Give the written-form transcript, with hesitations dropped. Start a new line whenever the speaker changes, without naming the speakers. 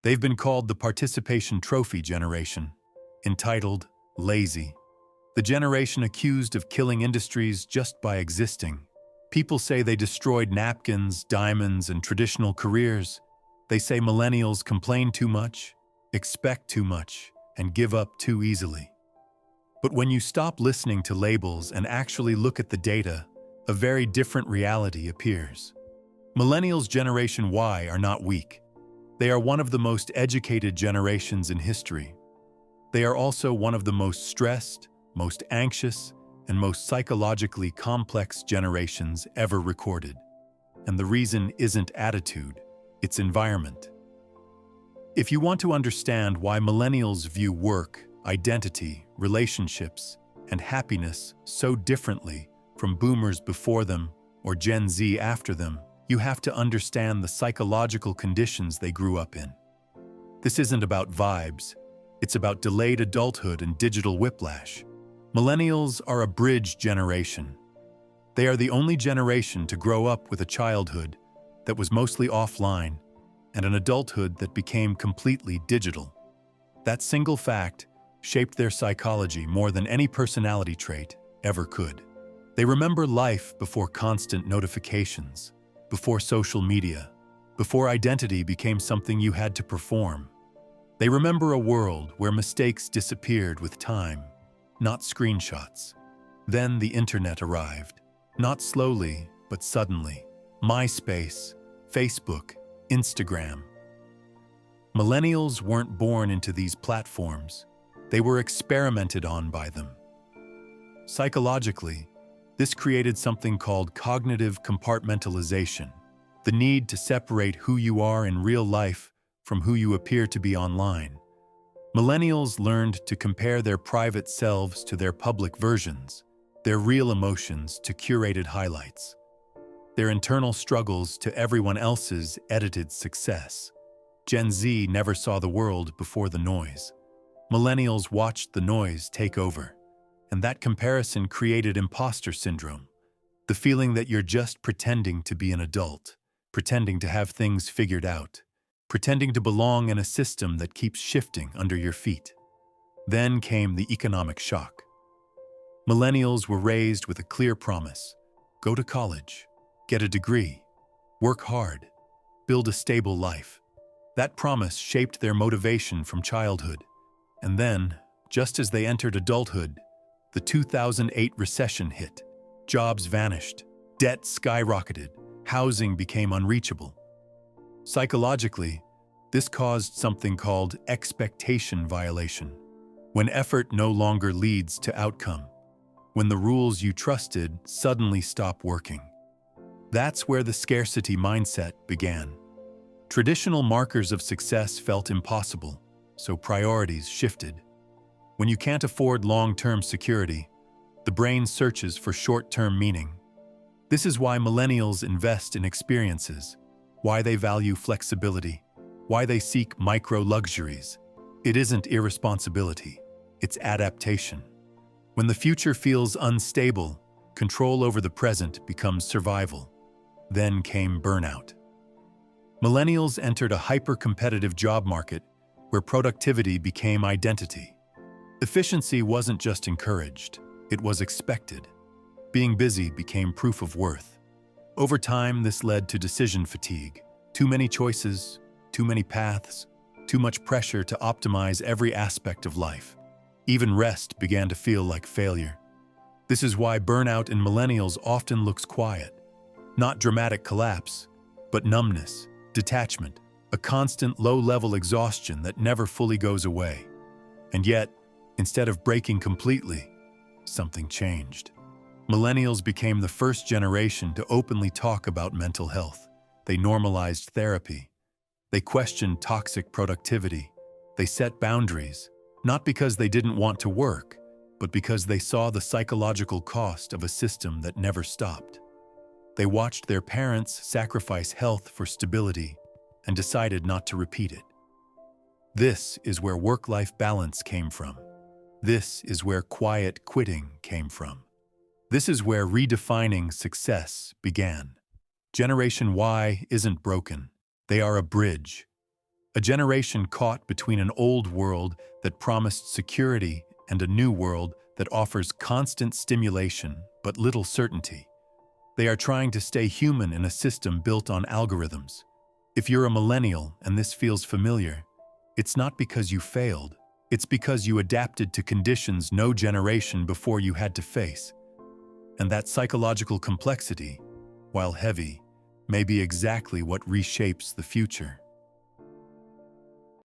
They've been called the participation trophy generation, entitled lazy. The generation accused of killing industries just by existing. People say they destroyed napkins, diamonds, and traditional careers. They say millennials complain too much, expect too much, and give up too easily. But when you stop listening to labels and actually look at the data, a very different reality appears. Millennials Generation Y are not weak. They are one of the most educated generations in history. They are also one of the most stressed, most anxious, and most psychologically complex generations ever recorded. And the reason isn't attitude, it's environment. If you want to understand why millennials view work, identity, relationships, and happiness so differently from boomers before them or Gen Z after them, you have to understand the psychological conditions they grew up in. This isn't about vibes, it's about delayed adulthood and digital whiplash. Millennials are a bridge generation. They are the only generation to grow up with a childhood that was mostly offline and an adulthood that became completely digital. That single fact shaped their psychology more than any personality trait ever could. They remember life before constant notifications, before social media, before identity became something you had to perform. They remember a world where mistakes disappeared with time, not screenshots. Then the internet arrived, not slowly, but suddenly. MySpace, Facebook, Instagram. Millennials weren't born into these platforms. They were experimented on by them. Psychologically, this created something called cognitive compartmentalization, the need to separate who you are in real life from who you appear to be online. Millennials learned to compare their private selves to their public versions, their real emotions to curated highlights, their internal struggles to everyone else's edited success. Gen Z never saw the world before the noise. Millennials watched the noise take over, and that comparison created imposter syndrome, the feeling that you're just pretending to be an adult, pretending to have things figured out, pretending to belong in a system that keeps shifting under your feet. Then came the economic shock. Millennials were raised with a clear promise: go to college, get a degree, work hard, build a stable life. That promise shaped their motivation from childhood. And then, just as they entered adulthood, the 2008 recession hit. Jobs vanished, debt skyrocketed, housing became unreachable. Psychologically, this caused something called expectation violation, when effort no longer leads to outcome, when the rules you trusted suddenly stop working. That's where the scarcity mindset began. Traditional markers of success felt impossible, so priorities shifted. When you can't afford long-term security, the brain searches for short-term meaning. This is why millennials invest in experiences, why they value flexibility, why they seek micro-luxuries. It isn't irresponsibility, it's adaptation. When the future feels unstable, control over the present becomes survival. Then came burnout. Millennials entered a hyper-competitive job market where productivity became identity. Efficiency wasn't just encouraged, it was expected. Being busy became proof of worth. Over time, this led to decision fatigue. Too many choices, too many paths, too much pressure to optimize every aspect of life. Even rest began to feel like failure. This is why burnout in millennials often looks quiet. Not dramatic collapse, but numbness, detachment, a constant low-level exhaustion that never fully goes away. And yet, instead of breaking completely, something changed. Millennials became the first generation to openly talk about mental health. They normalized therapy. They questioned toxic productivity. They set boundaries, not because they didn't want to work, but because they saw the psychological cost of a system that never stopped. They watched their parents sacrifice health for stability and decided not to repeat it. This is where work-life balance came from. This is where quiet quitting came from. This is where redefining success began. Generation Y isn't broken. They are a bridge. A generation caught between an old world that promised security and a new world that offers constant stimulation but little certainty. They are trying to stay human in a system built on algorithms. If you're a millennial and this feels familiar, it's not because you failed. It's because you adapted to conditions no generation before you had to face. And that psychological complexity, while heavy, may be exactly what reshapes the future.